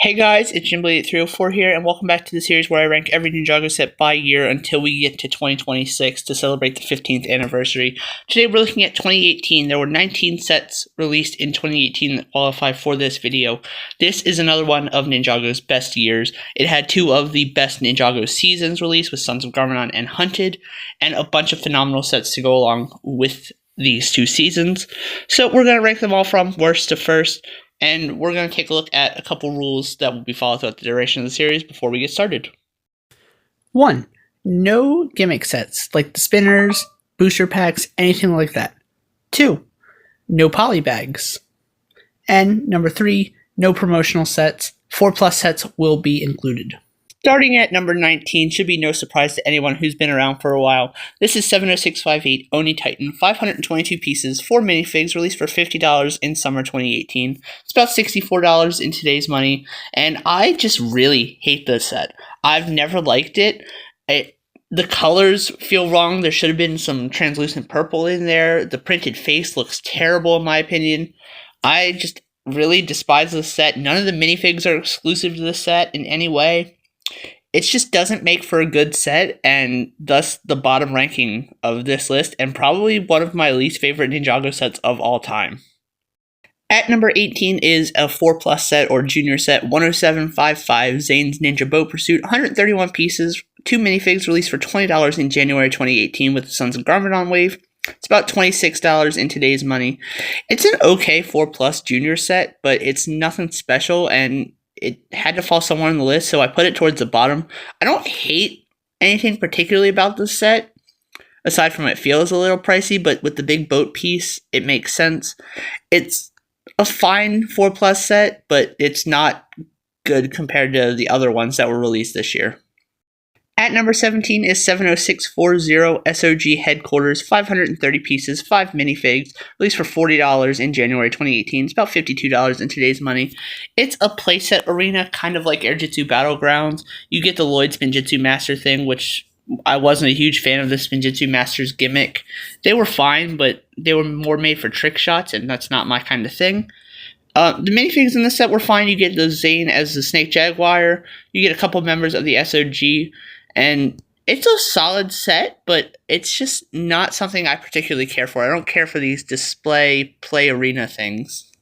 Hey guys, it's Jimblade304 here, and welcome back to the series where I rank every Ninjago set by year until we get to 2026 to celebrate the 15th anniversary. Today we're looking at 2018. There were 19 sets released in 2018 that qualify for this video. This is another one of Ninjago's best years. It had two of the best Ninjago seasons released with Sons of Garmadon and Hunted, and a bunch of phenomenal sets to go along with these two seasons. So we're going to rank them all from worst to first. And we're going to take a look at a couple rules that will be followed throughout the duration of the series before we get started. 1. No gimmick sets, like the spinners, booster packs, anything like that. 2. No poly bags. And number 3, no promotional sets. 4+ sets will be included. Starting at number 19 should be no surprise to anyone who's been around for a while. This is 70658 Oni Titan, 522 pieces, 4 minifigs released for $50 in summer 2018. It's about $64 in today's money, and I just really hate this set. I've never liked it. The colors feel wrong. There should have been some translucent purple in there. The printed face looks terrible in my opinion. I just really despise this set. None of the minifigs are exclusive to the set in any way. It just doesn't make for a good set, and thus the bottom ranking of this list, and probably one of my least favorite Ninjago sets of all time. At number 18 is a 4+ set or junior set, 10755 Zane's Ninja Boat Pursuit, 131 pieces, 2 minifigs released for $20 in January 2018 with the Sons of Garmadon Wave. It's about $26 in today's money. It's an okay 4+ junior set, but it's nothing special, and it had to fall somewhere on the list, so I put it towards the bottom. I don't hate anything particularly about this set, aside from it feels a little pricey, but with the big boat piece, it makes sense. It's a fine 4+ set, but it's not good compared to the other ones that were released this year. At number 17 is 70640 SOG Headquarters, 530 pieces, 5 minifigs, released for $40 in January 2018. It's about $52 in today's money. It's a playset arena, kind of like Airjitsu Battlegrounds. You get the Lloyd Spinjitzu Master thing, which I wasn't a huge fan of the Spinjitzu Master's gimmick. They were fine, but they were more made for trick shots, and that's not my kind of thing. The minifigs in this set were fine. You get the Zane as the Snake Jaguar. You get a couple members of the SOG. And it's a solid set, but it's just not something I particularly care for. I don't care for these display play arena things.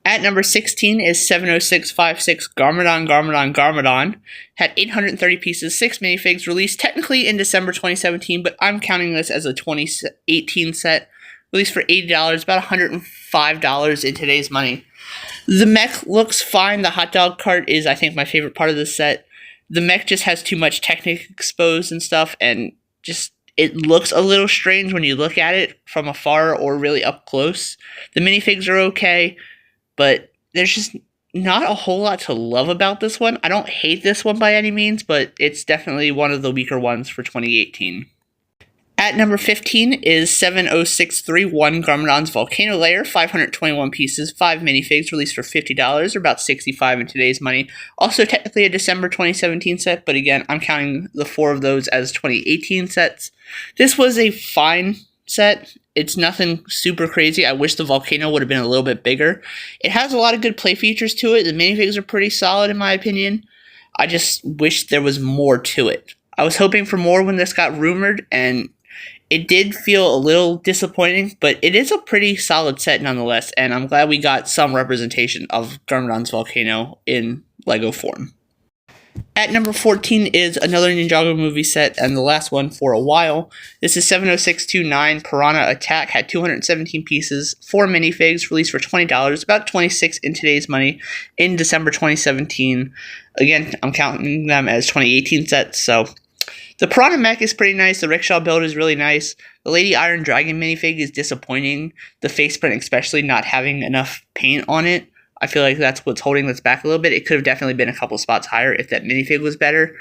At number 16 is 70656 Garmadon. Had 830 pieces, 6 minifigs, released technically in December 2017, but I'm counting this as a 2018 set. Released for $80, about $105 in today's money. The mech looks fine. The hot dog cart is, I think, my favorite part of this set. The mech just has too much Technic exposed and stuff, and just it looks a little strange when you look at it from afar or really up close. The minifigs are okay, but there's just not a whole lot to love about this one. I don't hate this one by any means, but it's definitely one of the weaker ones for 2018. At number 15 is 70631 Garmadon's Volcano Lair, 521 pieces, 5 minifigs released for $50, or about $65 in today's money. Also technically a December 2017 set, but again, I'm counting the 4 of those as 2018 sets. This was a fine set. It's nothing super crazy. I wish the Volcano would have been a little bit bigger. It has a lot of good play features to it. The minifigs are pretty solid in my opinion. I just wish there was more to it. I was hoping for more when this got rumored, and it did feel a little disappointing, but it is a pretty solid set nonetheless, and I'm glad we got some representation of Garmadon's Volcano in LEGO form. At number 14 is another Ninjago movie set, and the last one for a while. This is 70629 Piranha Attack, had 217 pieces, 4 minifigs, released for $20, about $26 in today's money, in December 2017. Again, I'm counting them as 2018 sets, so the Piranha mech is pretty nice. The rickshaw build is really nice. The Lady Iron Dragon minifig is disappointing. The face print especially not having enough paint on it. I feel like that's what's holding this back a little bit. It could have definitely been a couple spots higher if that minifig was better.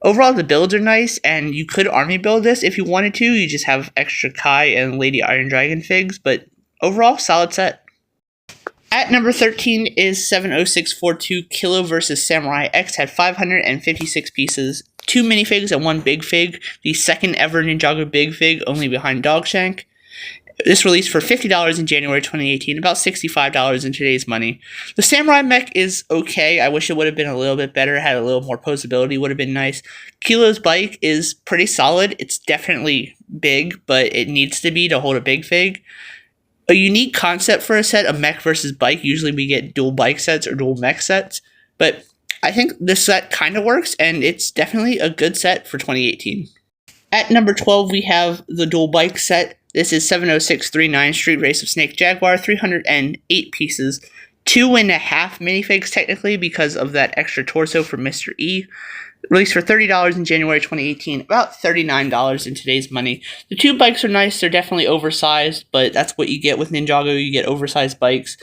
Overall, the builds are nice, and you could army build this if you wanted to. You just have extra Kai and Lady Iron Dragon figs, but overall, solid set. At number 13 is 70642 Kilo vs. Samurai X, had 556 pieces, 2 minifigs and 1 big fig, the second ever Ninjago big fig, only behind Dogshank. This released for $50 in January 2018, about $65 in today's money. The Samurai mech is okay. I wish it would have been a little bit better, had a little more posability, would have been nice. Kilo's bike is pretty solid. It's definitely big, but it needs to be to hold a big fig. A unique concept for a set of mech versus bike. Usually we get dual bike sets or dual mech sets, but I think this set kind of works, and it's definitely a good set for 2018. At number 12, we have the dual bike set. This is 70639 Street Race of Snake Jaguar, 308 pieces, 2.5 minifigs technically because of that extra torso for Mr. E. Released for $30 in January 2018, about $39 in today's money. The two bikes are nice. They're definitely oversized, but that's what you get with Ninjago. You get oversized bikes.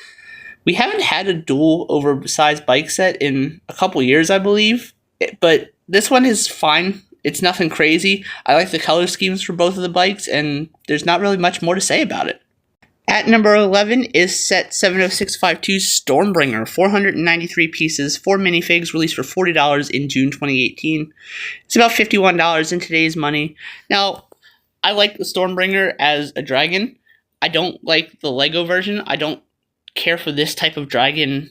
We haven't had a dual oversized bike set in a couple years, I believe, but this one is fine. It's nothing crazy. I like the color schemes for both of the bikes, and there's not really much more to say about it. At number 11 is set 70652 Stormbringer, 493 pieces, 4 minifigs, released for $40 in June 2018. It's about $51 in today's money. Now, I like the Stormbringer as a dragon. I don't like the LEGO version. I don't care for this type of dragon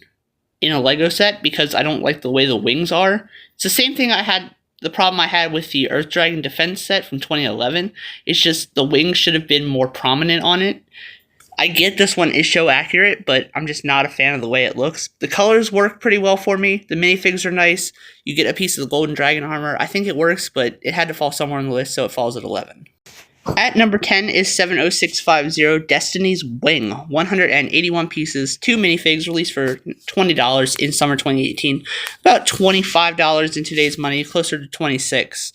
in a LEGO set because I don't like the way the wings are. It's the same thing the problem I had with the Earth Dragon Defense set from 2011. It's just the wings should have been more prominent on it. I get this one is show accurate, but I'm just not a fan of the way it looks. The colors work pretty well for me. The minifigs are nice. You get a piece of the Golden Dragon armor. I think it works, but it had to fall somewhere on the list, so it falls at 11. At number 10 is 70650 Destiny's Wing, 181 pieces, 2 minifigs, released for $20 in summer 2018. About $25 in today's money, closer to $26.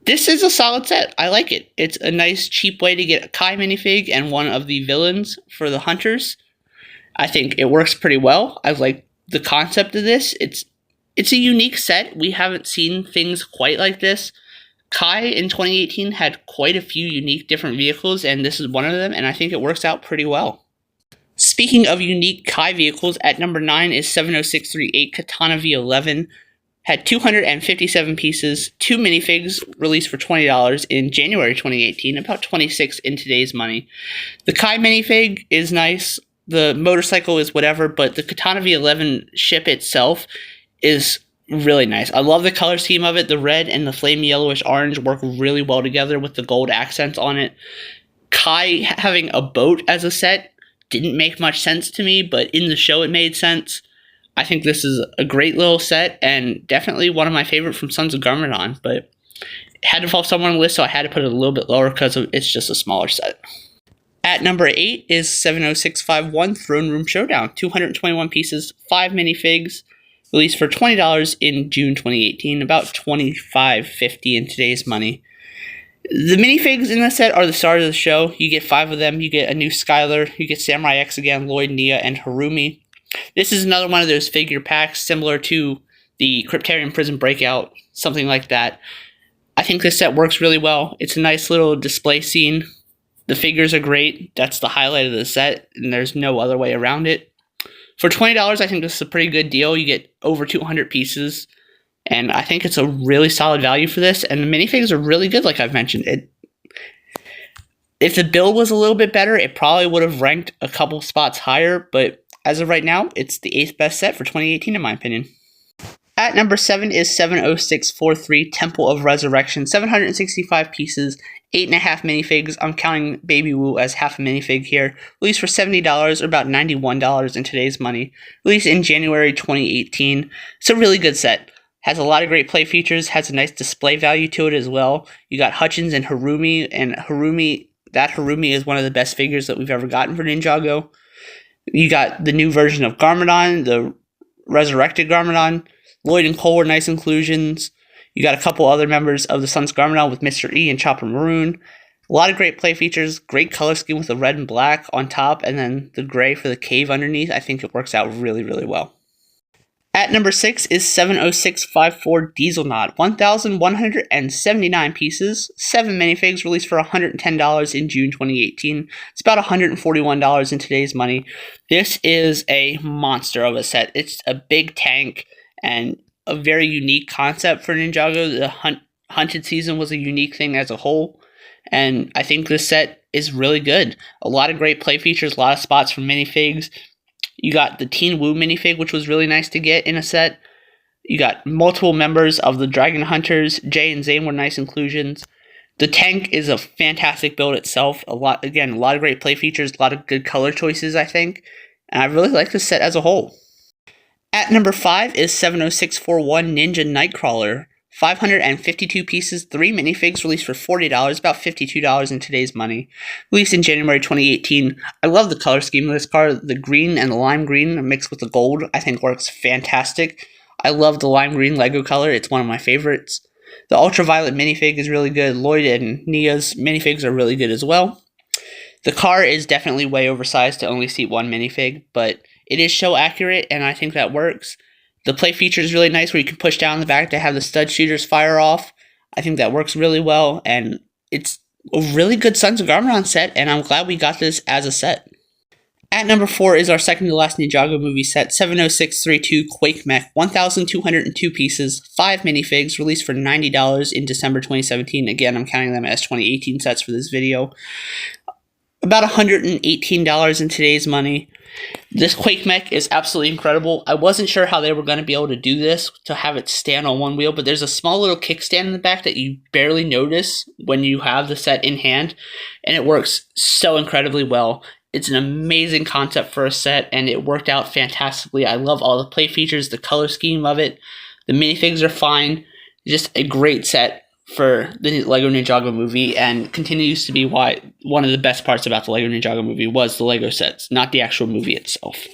This is a solid set. I like it. It's a nice, cheap way to get a Kai minifig and one of the villains for the hunters. I think it works pretty well. I like the concept of this. It's a unique set. We haven't seen things quite like this. Kai in 2018 had quite a few unique different vehicles, and this is one of them, and I think it works out pretty well. Speaking of unique Kai vehicles, at number 9 is 70638 Katana V11. Had 257 pieces, 2 minifigs, released for $20 in January 2018, about $26 in today's money. The Kai minifig is nice, the motorcycle is whatever, but the Katana V11 ship itself is really nice. I love the color scheme of it. The red and the flame yellowish orange work really well together with the gold accents on it. Kai having a boat as a set didn't make much sense to me, but in the show it made sense. I think this is a great little set and definitely one of my favorite from Sons of Garmadon, but it had to fall somewhere on the list, so I had to put it a little bit lower because it's just a smaller set. At number 8 is 70651 Throne Room Showdown, 221 pieces, 5 minifigs, released for $20 in June 2018, about $25.50 in today's money. The minifigs in this set are the stars of the show. You get 5 of them. You get a new Skylar. You get Samurai X again, Lloyd, Nia, and Harumi. This is another one of those figure packs similar to the Cryptarian Prison Breakout, something like that. I think this set works really well. It's a nice little display scene. The figures are great. That's the highlight of the set, and there's no other way around it. For $20, I think this is a pretty good deal. You get over 200 pieces, and I think it's a really solid value for this, and the minifigs are really good, like I've mentioned. If the build was a little bit better, it probably would have ranked a couple spots higher, but as of right now, it's the 8th best set for 2018, in my opinion. At number 7 is 70643 Temple of Resurrection, 765 pieces, 8.5 minifigs. I'm counting Baby Woo as half a minifig here. Released for $70 or about $91 in today's money. Released in January 2018. It's a really good set. Has a lot of great play features. Has a nice display value to it as well. You got Hutchins and Harumi, that Harumi is one of the best figures that we've ever gotten for Ninjago. You got the new version of Garmadon, the resurrected Garmadon. Lloyd and Cole were nice inclusions. You got a couple other members of the Sons of Garmadon with Mr. E and Chopper Maroon. A lot of great play features, great color scheme with the red and black on top, and then the gray for the cave underneath. I think it works out really, really well. At number 6 is 70654 Dieselnot, 1,179 pieces, 7 minifigs, released for $110 in June 2018. It's about $141 in today's money. This is a monster of a set. It's a big tank and a very unique concept for Ninjago. The hunted season was a unique thing as a whole, and I think this set is really good. A lot of great play features, a lot of spots for minifigs. You got the Teen Woo minifig, which was really nice to get in a set. You got multiple members of the Dragon Hunters. Jay and Zane were nice inclusions. The tank is a fantastic build itself. A lot of great play features, a lot of good color choices, I think. And I really like this set as a whole. At number 5 is 70641 Ninja Nightcrawler. 552 pieces, 3 minifigs, released for $40, about $52 in today's money. Released in January 2018. I love the color scheme of this card. The green and the lime green mixed with the gold, I think works fantastic. I love the lime green Lego color. It's one of my favorites. The ultraviolet minifig is really good. Lloyd and Nia's minifigs are really good as well. The car is definitely way oversized to only seat one minifig, but it is show accurate, and I think that works. The play feature is really nice where you can push down the back to have the stud shooters fire off. I think that works really well, and it's a really good Sons of Garmadon set, and I'm glad we got this as a set. At number 4 is our second to last Ninjago movie set, 70632 Quake Mech, 1,202 pieces, 5 minifigs, released for $90 in December 2017. Again, I'm counting them as 2018 sets for this video. About $118 in today's money. This Quake Mech is absolutely incredible. I wasn't sure how they were going to be able to do this, to have it stand on one wheel, but there's a small little kickstand in the back that you barely notice when you have the set in hand, and it works so incredibly well. It's an amazing concept for a set, and it worked out fantastically. I love all the play features, the color scheme of it. The minifigs are fine. Just a great set for the LEGO Ninjago movie, and continues to be why one of the best parts about the LEGO Ninjago movie was the LEGO sets, not the actual movie itself.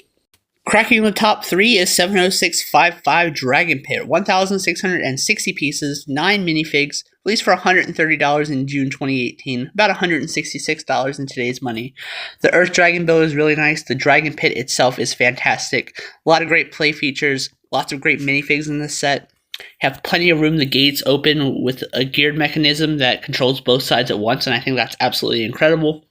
Cracking the top 3 is 70655 Dragon Pit, 1,660 pieces, 9 minifigs, released for $130 in June 2018, about $166 in today's money. The Earth Dragon build is really nice. The Dragon Pit itself is fantastic. A lot of great play features, lots of great minifigs in this set. Have plenty of room. The gates open with a geared mechanism that controls both sides at once, and I think that's absolutely incredible.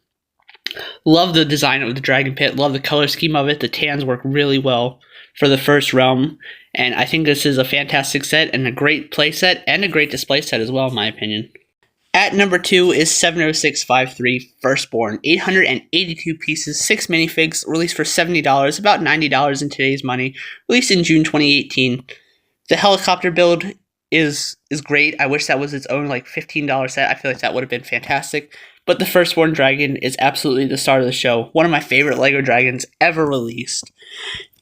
Love the design of the Dragon Pit. Love the color scheme of it. The tans work really well for the first realm, and I think this is a fantastic set and a great play set and a great display set as well, in my opinion. At number 2 is 70653 Firstborn, 882 pieces, 6 minifigs, released for $70, about $90 in today's money, released in June 2018. The helicopter build is great. I wish that was its own like $15 set. I feel like that would have been fantastic. But the Firstborn Dragon is absolutely the star of the show. One of my favorite LEGO dragons ever released.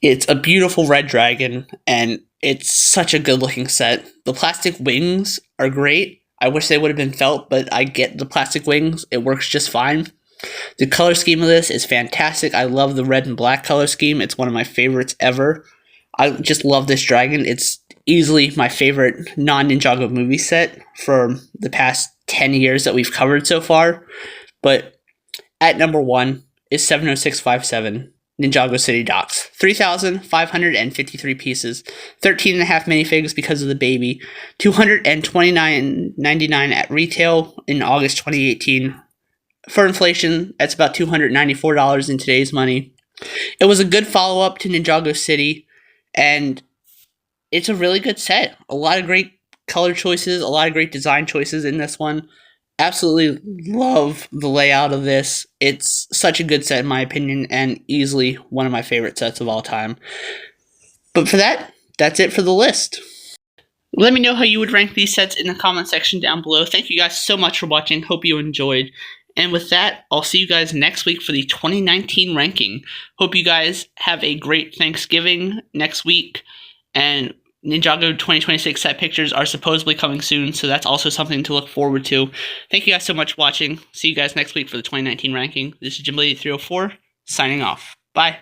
It's a beautiful red dragon, and it's such a good looking set. The plastic wings are great. I wish they would have been felt, but I get the plastic wings. It works just fine. The color scheme of this is fantastic. I love the red and black color scheme. It's one of my favorites ever. I just love this dragon. It's easily my favorite non-Ninjago movie set for the past 10 years that we've covered so far. But at number 1 is 70657 Ninjago City Docks. 3,553 pieces, 13.5 minifigs because of the baby, $229.99 at retail in August 2018. For inflation, that's about $294 in today's money. It was a good follow-up to Ninjago City, and it's a really good set. A lot of great color choices, a lot of great design choices in this one. Absolutely love the layout of this. It's such a good set in my opinion, and easily one of my favorite sets of all time. But for that, that's it for the list. Let me know how you would rank these sets in the comment section down below. Thank you guys so much for watching. Hope you enjoyed. And with that, I'll see you guys next week for the 2019 ranking. Hope you guys have a great Thanksgiving next week. And Ninjago 2026 set pictures are supposedly coming soon, so that's also something to look forward to. Thank you guys so much for watching. See you guys next week for the 2019 ranking. This is JimLady304, signing off. Bye.